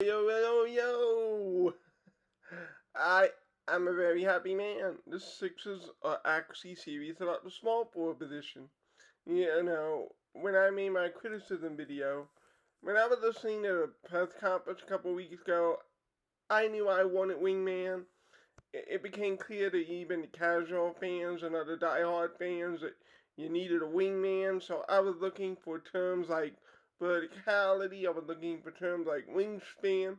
Yo, yo, yo! I am a very happy man. The Sixers are actually serious about the small forward position. When I made my criticism video, when I was listening to the press conference a couple weeks ago, I knew I wanted wingman. It became clear to even the casual fans and other diehard fans that you needed a wingman. So I was looking for terms like verticality. I was looking for terms like wingspan.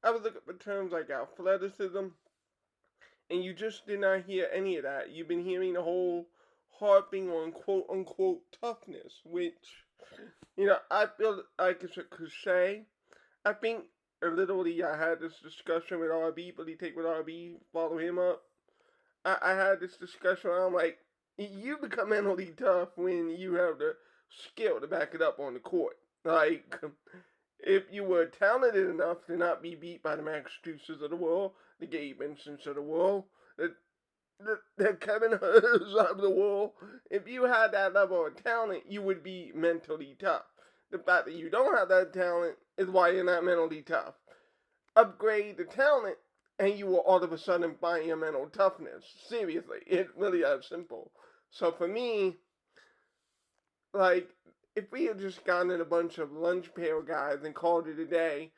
I was looking for terms like athleticism. And you just did not hear any of that. You've been hearing the whole harping on quote unquote toughness, which, I feel like it's a cliche. I think literally I had this discussion with RB, but he take with RB, follow him up. I had this discussion where I'm like, you become mentally tough when you have the skill to back it up on the court. Like, if you were talented enough to not be beat by the Max Struces of the world, the Gabe Vincents of the world, the Kevin Herters of the world, if you had that level of talent, you would be mentally tough. The fact that you don't have that talent is why you're not mentally tough. Upgrade the talent, and you will all of a sudden find your mental toughness. Seriously, it's really that simple. So for me, like, if we had just gotten a bunch of lunch pail guys and called it a day,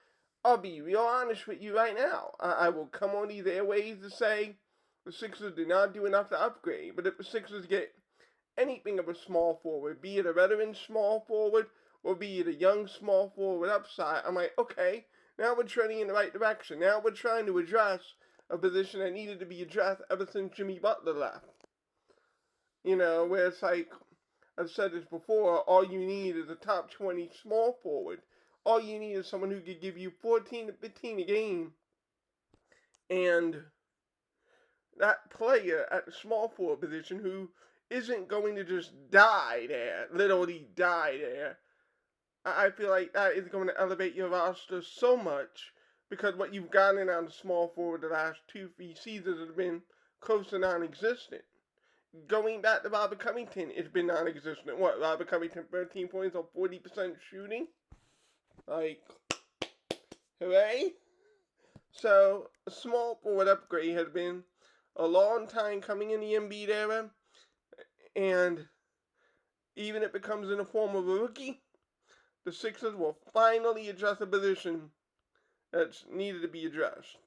I'll be real honest with you right now. I will come on these airways to say the Sixers did not do enough to upgrade. But if the Sixers get anything of a small forward, be it a veteran small forward or be it a young small forward upside, I'm like, okay, now we're trending in the right direction. Now we're trying to address a position that needed to be addressed ever since Jimmy Butler left. Where it's like, I've said this before, all you need is a top 20 small forward. All you need is someone who could give you 14 to 15 a game. And that player at the small forward position who isn't going to just die there, literally die there, I feel like that is going to elevate your roster so much because what you've gotten out of small forward the last 2-3 seasons has been close to non-existent. Going back to Robert Covington, it's been non-existent. What, Robert Covington 13 points on 40% shooting? Like, hooray? So, a small forward upgrade has been a long time coming in the Embiid era, and even if it comes in the form of a rookie, the Sixers will finally address a position that's needed to be addressed.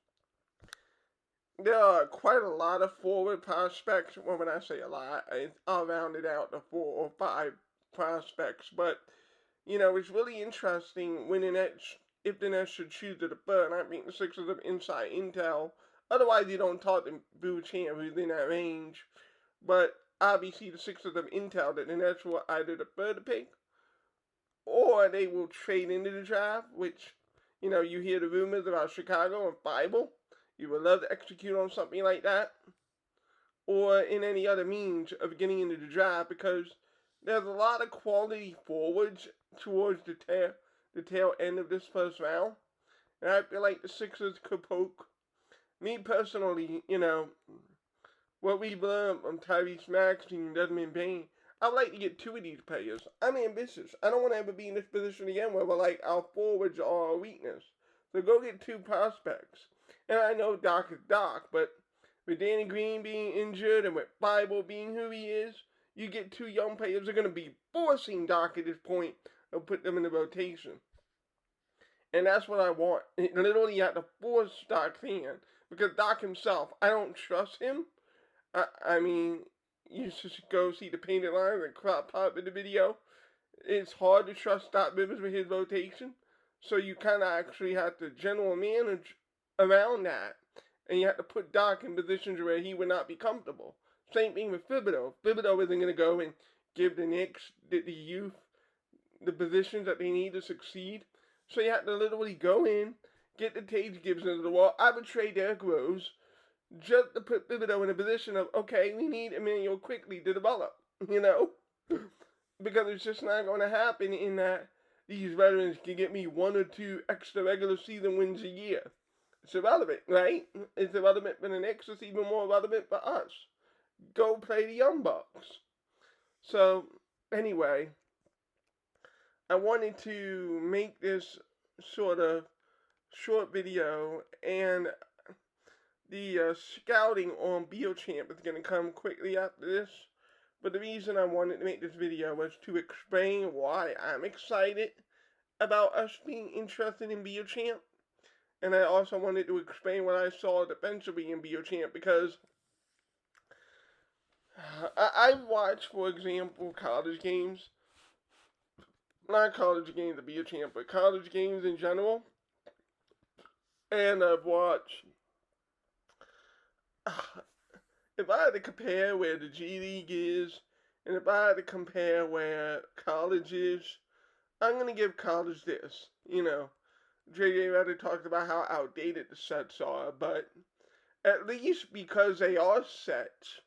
There are quite a lot of forward prospects. Well, when I say a lot, I'll round it out to 4 or 5 prospects. But, it's really interesting when if the Nets should choose to defer, and I think the Sixers have inside intel. Otherwise, you don't talk to Beauchamp, who's in that range. But obviously, the Sixers have intel that the Nets will either defer the pick or they will trade into the draft, which, you hear the rumors about Chicago and Bible. You would love to execute on something like that, or in any other means of getting into the draft, because there's a lot of quality forwards towards the tail end of this first round, and I feel like the Sixers could poke. Me personally, what we've learned from Tyrese Maxey and Desmond Bane, I'd like to get 2 of these players. I'm ambitious. I don't want to ever be in this position again where we're like, our forwards are our weakness. So go get 2 prospects. And I know Doc is Doc, but with Danny Green being injured and with Bible being who he is, you get 2 young players that are going to be forcing Doc at this point and put them in the rotation. And that's what I want. Literally, you have to force Doc's hand. Because Doc himself, I don't trust him. I mean, you just go see the painted lines and crop pop in the video. It's hard to trust Doc Rivers with his rotation. So you kind of actually have to general manage around that. And you have to put Doc in positions where he would not be comfortable. Same thing with Thibodeau. Thibodeau isn't going to go and give the Knicks, the youth, the positions that they need to succeed. So you have to literally go in, get the Tage Gibsons of the world. I would trade Derrick Rose just to put Thibodeau in a position of, okay, we need Emmanuel quickly to develop, Because it's just not going to happen in that these veterans can get me 1 or 2 extra regular season wins a year. It's irrelevant, right? It's irrelevant for the Knicks. It's even more relevant for us. Go play the Young Bucks. So, anyway, I wanted to make this sort of short video, and the scouting on Beauchamp is going to come quickly after this. But the reason I wanted to make this video was to explain why I'm excited about us being interested in Beauchamp. And I also wanted to explain what I saw defensively in Beauchamp because I watch, for example, college games. Not college games of Beauchamp, but college games in general. And I've watched. If I had to compare where the G League is, and if I had to compare where college is, I'm going to give college this. JJ Redick talked about how outdated the sets are, but at least because they are sets,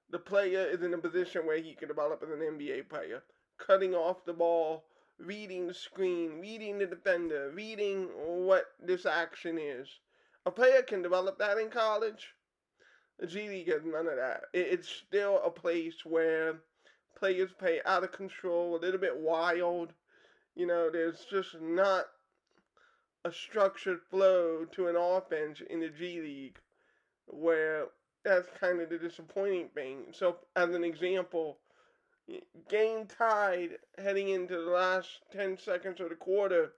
the player is in a position where he can develop as an NBA player. Cutting off the ball, reading the screen, reading the defender, reading what this action is. A player can develop that in college. The G League has none of that. It's still a place where players play out of control, a little bit wild. There's just not a structured flow to an offense in the G League where that's kind of the disappointing thing. So, as an example, game tied heading into the last 10 seconds of the quarter,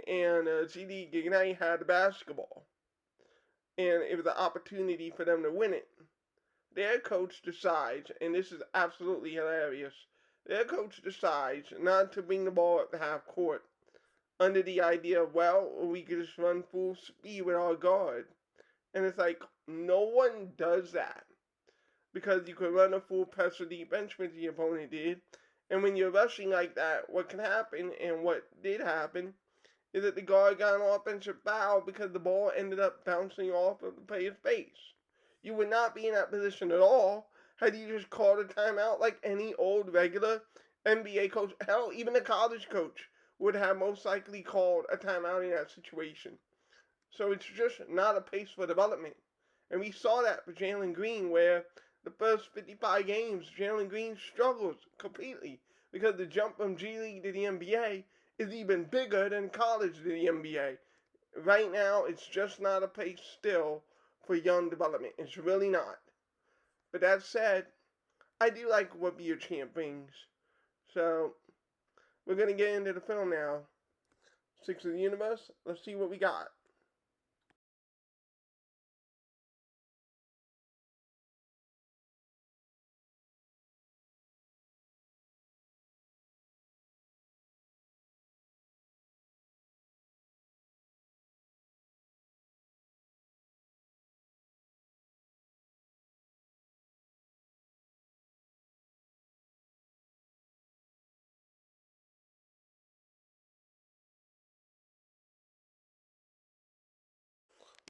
and G League Ignite had the basketball, and it was an opportunity for them to win it. Their coach decides, and this is absolutely hilarious, their coach decides not to bring the ball up to half court under the idea of, well, we could just run full speed with our guard. And it's like, no one does that. Because you can run a full pressure defense, which the opponent did. And when you're rushing like that, what can happen, and what did happen, is that the guard got an offensive foul because the ball ended up bouncing off of the player's face. You would not be in that position at all had you just called a timeout like any old regular NBA coach. Hell, even a college coach would have most likely called a timeout in that situation. So it's just not a pace for development. And we saw that for Jalen Green, where the first 55 games, Jalen Green struggles completely because the jump from G League to the NBA is even bigger than college to the NBA. Right now, it's just not a pace still for young development. It's really not. But that said, I do like what Beauchamp brings. So, we're going to get into the film now. Six of the Universe. Let's see what we got.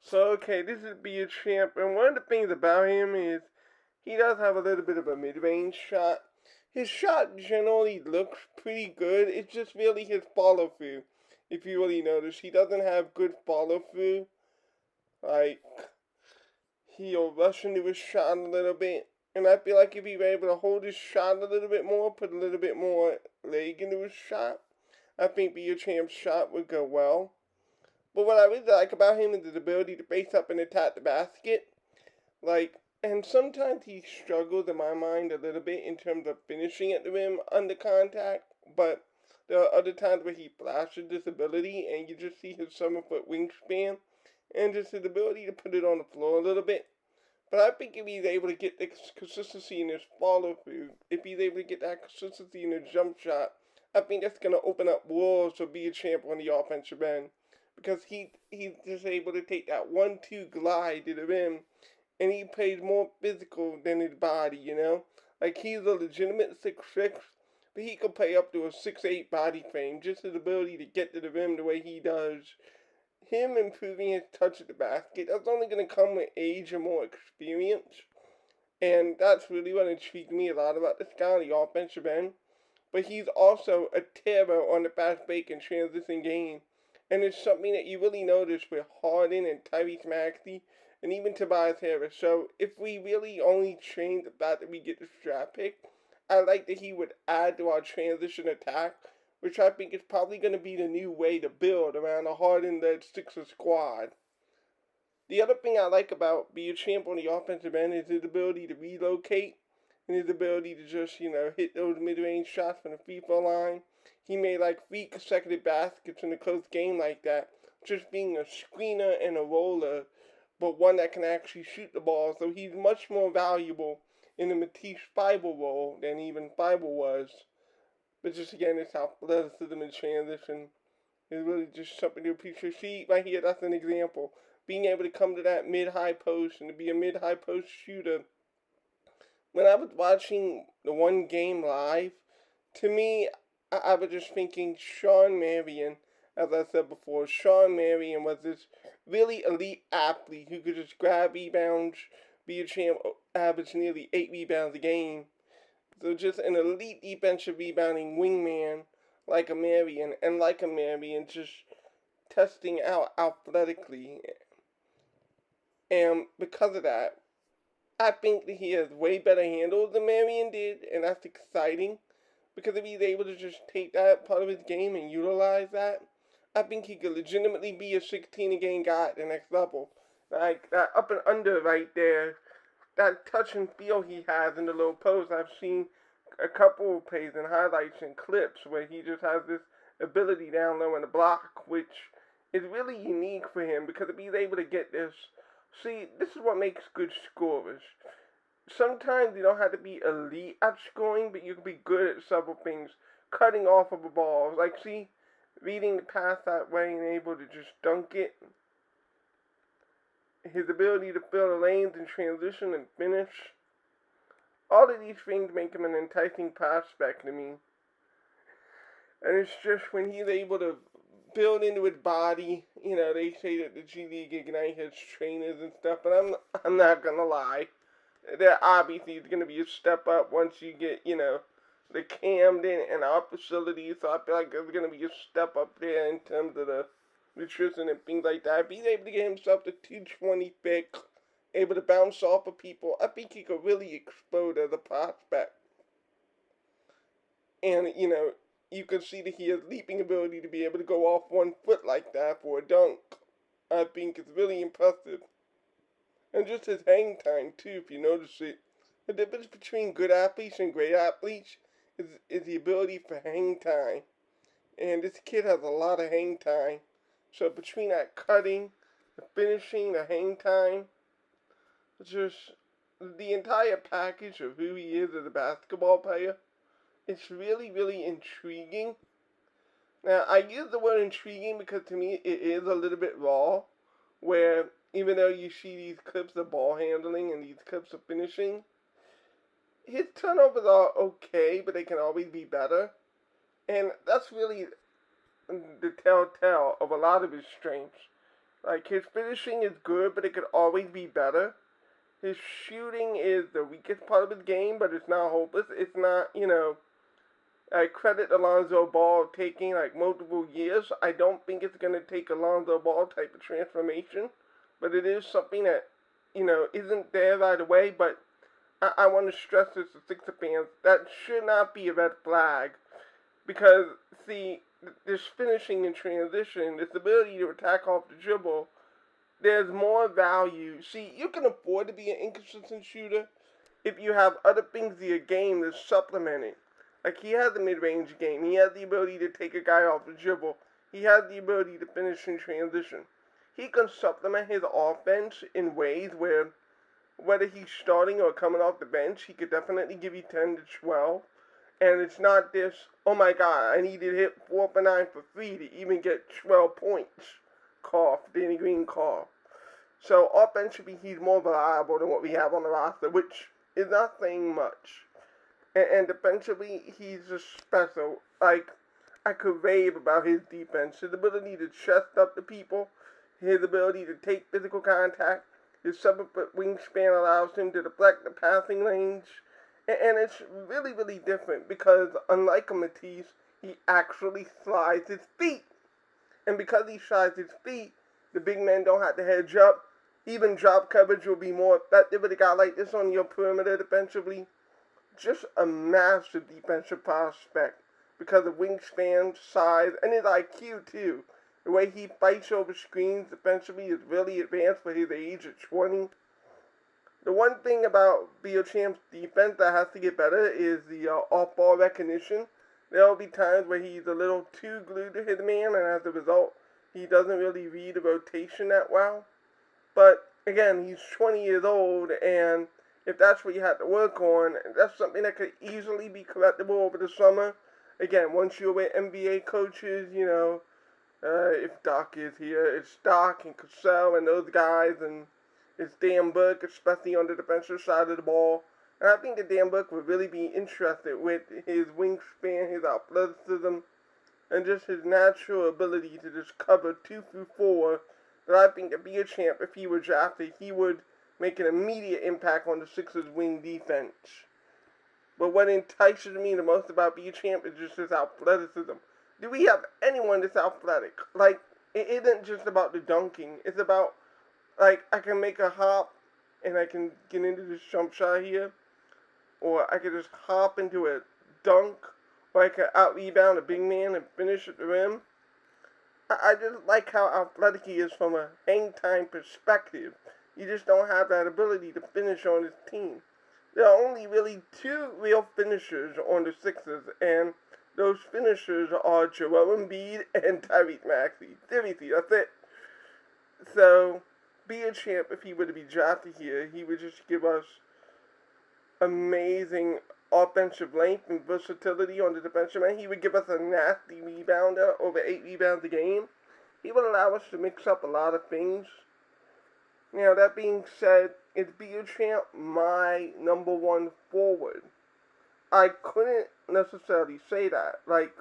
So, okay, this is Beauchamp, and one of the things about him is he does have a little bit of a mid-range shot. His shot generally looks pretty good. It's just really his follow-through. If you really notice, he doesn't have good follow-through. Like, he'll rush into his shot a little bit. And I feel like if he were able to hold his shot a little bit more, put a little bit more leg into his shot, I think Beauchamp's shot would go well. But what I really like about him is his ability to face up and attack the basket. And sometimes he struggles in my mind a little bit in terms of finishing at the rim under contact. But there are other times where he flashes this ability and you just see his 7-foot wingspan and just his ability to put it on the floor a little bit. But I think if he's able to get the consistency in his follow through, if he's able to get that consistency in his jump shot, I think that's going to open up walls for Beauchamp on the offensive end. Because he's just able to take that 1-2 glide to the rim, and he plays more physical than his body. Like, he's a legitimate 6'6", but he can play up to a 6'8" body frame. Just his ability to get to the rim the way he does. Him improving his touch at the basket, that's only going to come with age and more experience. And that's really what intrigued me a lot about this guy on the offensive end. But he's also a terror on the fast break and transition game. And it's something that you really notice with Harden and Tyrese Maxey and even Tobias Harris. So if we really only train the fact that we get this draft pick, I like that he would add to our transition attack, which I think is probably going to be the new way to build around a hardened Sixers squad. The other thing I like about Beauchamp on the offensive end is his ability to relocate and his ability to just, hit those mid-range shots from the free throw line. He made like 3 consecutive baskets in a close game like that, just being a screener and a roller, but one that can actually shoot the ball. So he's much more valuable in the Matisse Thybulle role than even Thybulle was. But just again, his athleticism and transition is really just something to appreciate. See, right here, that's an example. Being able to come to that mid-high post and to be a mid-high post shooter. When I was watching the one game live, to me, I was just thinking Shawn Marion, as I said before, Shawn Marion was this really elite athlete who could just grab rebounds, be a champ, average nearly 8 rebounds a game. So just an elite defensive rebounding wingman like a Marion, and like a Marion, just testing out athletically. And because of that, I think that he has way better handles than Marion did, and that's exciting. Because if he's able to just take that part of his game and utilize that, I think he could legitimately be a 16 a game guy at the next level. Like that up and under right there, that touch and feel he has in the low post. I've seen a couple of plays and highlights and clips where he just has this ability down low in the block, which is really unique for him because if he's able to get this. See, this is what makes good scorers. Sometimes you don't have to be elite at scoring, but you can be good at several things. Cutting off of a ball. Like, see, reading the pass that way and able to just dunk it. His ability to fill the lanes and transition and finish. All of these things make him an enticing prospect to me. And it's just when he's able to build into his body, they say that the G League Ignite has trainers and stuff, but I'm not gonna lie. There obviously is gonna be a step up once you get, the Camden and our facilities, so I feel like there's gonna be a step up there in terms of the nutrition and things like that. If he's able to get himself to 220 thick, able to bounce off of people, I think he could really explode as a prospect. And, you can see that he has leaping ability to be able to go off 1 foot like that for a dunk. I think it's really impressive. And just his hang time, too, if you notice it. The difference between good athletes and great athletes is the ability for hang time. And this kid has a lot of hang time. So between that cutting, the finishing, the hang time, just the entire package of who he is as a basketball player, it's really, really intriguing. Now, I use the word intriguing because to me it is a little bit raw, where even though you see these clips of ball handling and these clips of finishing, his turnovers are okay, but they can always be better. And that's really the telltale of a lot of his strengths. Like, his finishing is good, but it could always be better. His shooting is the weakest part of his game, but it's not hopeless. It's not, I credit Alonzo Ball taking like multiple years. I don't think it's going to take Alonzo Ball type of transformation, but it is something that, isn't there right away. But I want to stress this to Sixer fans. That should not be a red flag because, see, this finishing and transition, this ability to attack off the dribble, there's more value. See, you can afford to be an inconsistent shooter if you have other things in your game that supplement it. Like, he has a mid-range game. He has the ability to take a guy off the dribble. He has the ability to finish in transition. He can supplement his offense in ways where, whether he's starting or coming off the bench, he could definitely give you 10 to 12. And it's not this, oh my God, I need to hit 4 for 9 for 3 to even get 12 points. Cough, Danny Green cough. So offensively, he's more reliable than what we have on the roster, which is not saying much. And defensively, he's just special. Like, I could rave about his defense. His ability to chest up the people, his ability to take physical contact, his 7-foot wingspan allows him to deflect the passing lanes. And it's really, really different because, unlike a Matisse, he actually slides his feet. And because he slides his feet, the big men don't have to hedge up. Even drop coverage will be more effective with a guy like this on your perimeter defensively. Just a massive defensive prospect. because of wingspan, size, and his IQ too. The way he fights over screens defensively is really advanced for his age at 20. The one thing about Beauchamp's defense that has to get better is the off-ball recognition. There will be times where he's a little too glued to his man, and as a result, he doesn't really read the rotation that well. But again, he's 20 years old, and if that's what you have to work on, that's something that could easily be correctable over the summer. Again, once you're with NBA coaches, if Doc is here, it's Doc and Cassell and those guys, and it's Dan Burke, especially on the defensive side of the ball. And I think that Dan Burke would really be interested with his wingspan, his athleticism, and just his natural ability to just cover 2 through 4. That I think that Beauchamp, if he were drafted, he would make an immediate impact on the Sixers' wing defense. But what entices me the most about Beauchamp is just his athleticism. Do we have anyone that's athletic? Like, it isn't just about the dunking. It's about, like, I can make a hop and I can get into this jump shot here. Or I could just hop into a dunk. Or I could out-rebound a big man and finish at the rim. I just like how athletic he is from a hang time perspective. You just don't have that ability to finish on his team. There are only really 2 real finishers on the Sixers, and those finishers are Joel Embiid and Tyrese Maxey. Seriously, that's it. So, Beauchamp, if he were to be drafted here, he would just give us amazing offensive length and versatility on the defensive end. He would give us a nasty rebounder, over 8 rebounds a game. He would allow us to mix up a lot of things. Now, that being said, is Beauchamp my number 1 forward? I couldn't necessarily say that. Like,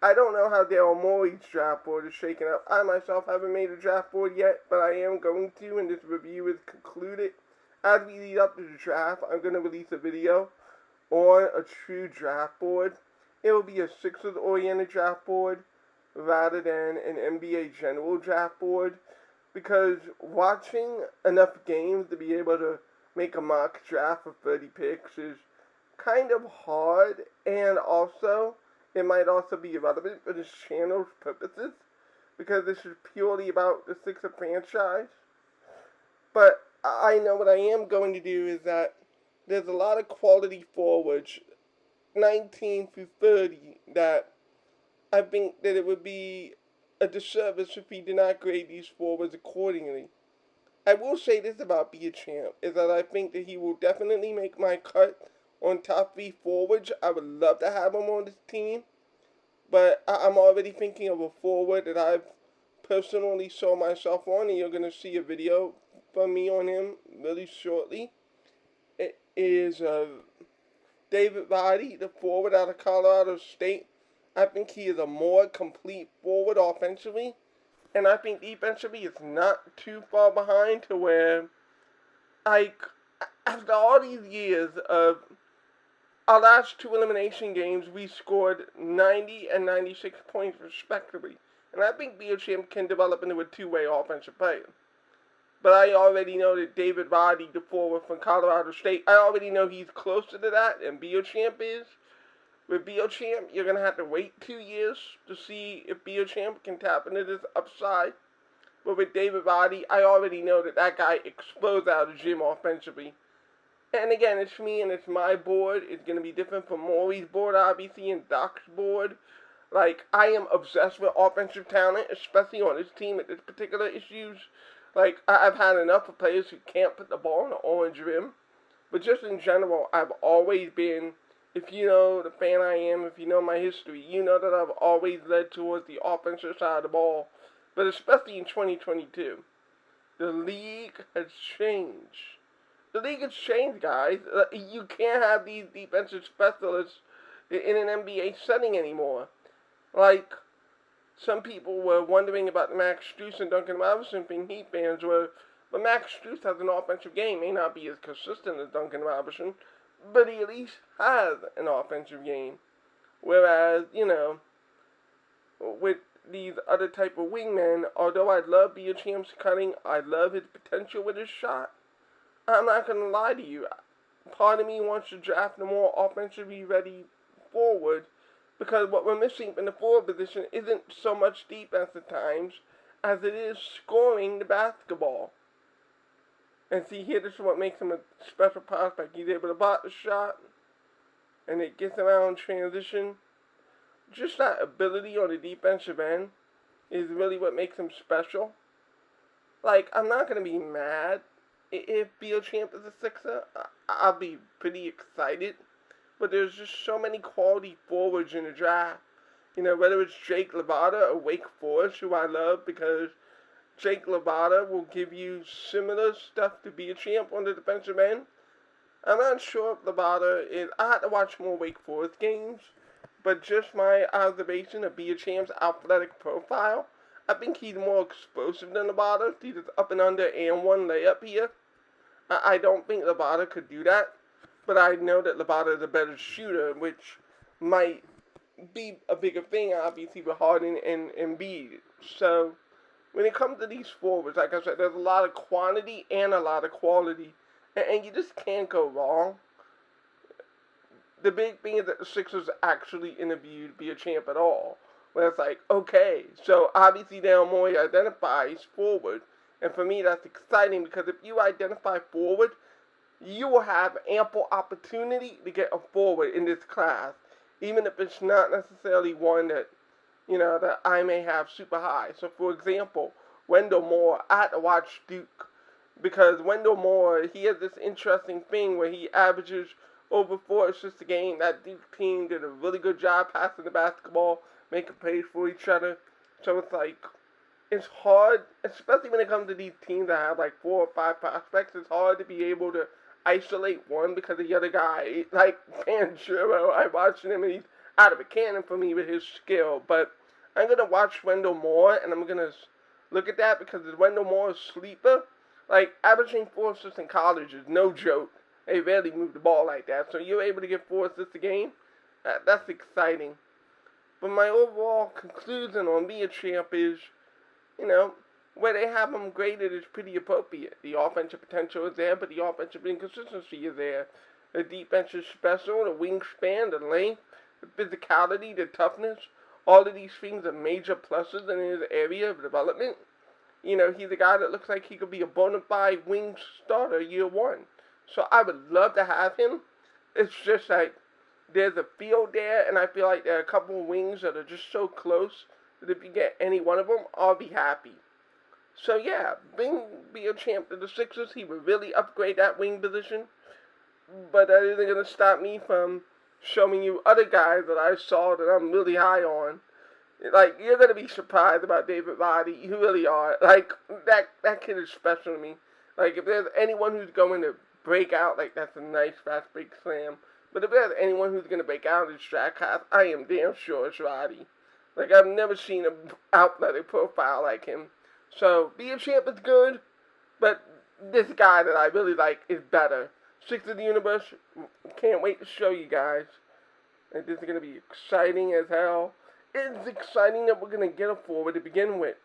I don't know how Daryl Morey's draft board is shaking up. I myself haven't made a draft board yet, but I am going to, and this review is concluded. As we lead up to the draft, I'm going to release a video on a true draft board. It will be a Sixers-oriented draft board rather than an NBA general draft board, because watching enough games to be able to make a mock draft of 30 picks is kind of hard, and also it might also be irrelevant for this channel's purposes, because this is purely about the Sixers franchise. But I know what I am going to do is that there's a lot of quality forwards, 19 through 30, that I think that it would be a disservice if we did not grade these forwards accordingly. I will say this about Beauchamp, is that I think that he will definitely make my cut on top 3 forwards. I would love to have him on this team, but I'm already thinking of a forward that I've personally saw myself on, and you're going to see a video from me on him really shortly. It is David Roddy, the forward out of Colorado State. I think he is a more complete forward offensively, and I think defensively it's not too far behind to where, like, after all these years of our last 2 elimination games, we scored 90 and 96 points respectively, and I think Beauchamp can develop into a 2-way offensive player. But I already know that David Roddy, the forward from Colorado State, I already know he's closer to that than Beauchamp is. With Beauchamp, you're going to have to wait 2 years to see if Beauchamp can tap into this upside. But with David Roddy, I already know that that guy explodes out of the gym offensively. And again, it's me and it's my board. It's going to be different from Morey's board, obviously, and Doc's board. Like, I am obsessed with offensive talent, especially on this team at this particular issues. Like, I've had enough of players who can't put the ball in the orange rim. But just in general, I've always been, if you know the fan I am, if you know my history, you know that I've always led towards the offensive side of the ball. But especially in 2022, the league has changed. The league has changed, guys. You can't have these defensive specialists in an NBA setting anymore. Like, some people were wondering about the Max Strus and Duncan Robinson thing, Heat fans were, but Max Strus has an offensive game. May not be as consistent as Duncan Robinson, but he at least has an offensive game. Whereas, with these other type of wingmen, although I love Beauchamp's cutting, I love his potential with his shot, I'm not going to lie to you. Part of me wants to draft a more offensively ready forward, because what we're missing in the forward position isn't so much defense at times as it is scoring the basketball. And see here, this is what makes him a special prospect. He's able to block the shot, and it gets around transition. Just that ability on the defensive end is really what makes him special. Like, I'm not going to be mad if Beauchamp is a Sixer. I'll be pretty excited. But there's just so many quality forwards in the draft. You know, whether it's Jake Lavada or Wake Forest, who I love because Jake Lavada will give you similar stuff to Beauchamp on the defensive end. I'm not sure if Lavada is... I had to watch more Wake Forest games, but just my observation of Beauchamp's athletic profile, I think he's more explosive than Lavada. He's just up and under and one layup here. I don't think Lavada could do that, but I know that Lavada is a better shooter, which might be a bigger thing, obviously, with Harden and Embiid. So, when it comes to these forwards, like I said, there's a lot of quantity and a lot of quality, and you just can't go wrong. The big thing is that the Sixers actually interviewed Beauchamp at all. Where it's like, okay, so obviously Daryl Morey identifies forward. And for me, that's exciting because if you identify forward, you will have ample opportunity to get a forward in this class. Even if it's not necessarily one that, you know, that I may have super high. So, for example, Wendell Moore, I had to watch Duke. Because Wendell Moore, he has this interesting thing where he averages over 4 assists a game. That Duke team did a really good job passing the basketball, making plays for each other. So it's like, it's hard, especially when it comes to these teams that have like 4 or 5 prospects, it's hard to be able to isolate one because the other guy, like Banchero, I'm watching him and he's out of a cannon for me with his skill. But I'm going to watch Wendell Moore and I'm going to look at that because Wendell Moore is a sleeper. Like, averaging 4 assists in college is no joke. They rarely move the ball like that. So you're able to get 4 assists a game? That's exciting. But my overall conclusion on Beauchamp is, you know, where they have him graded is pretty appropriate. The offensive potential is there, but the offensive inconsistency is there. The defense is special, the wingspan, the length, the physicality, the toughness. All of these things are major pluses in his area of development. You know, he's a guy that looks like he could be a bona fide wing starter year one. So I would love to have him. It's just like, there's a field there, and I feel like there are a couple of wings that are just so close that if you get any one of them, I'll be happy. So yeah, bring Beauchamp to the Sixers. He would really upgrade that wing position. But that isn't going to stop me from showing you other guys that I saw that I'm really high on. Like, you're going to be surprised about David Roddy. You really are. Like, that kid is special to me. Like, if there's anyone who's going to break out, like, that's a nice fast break slam. But if there's anyone who's going to break out in this draft class, I am damn sure it's Roddy. Like, I've never seen an athletic profile like him. So, Beauchamp is good, but this guy that I really like is better. Six of the Universe, can't wait to show you guys. Like, this is going to be exciting as hell. It's exciting that we're going to get a forward to begin with.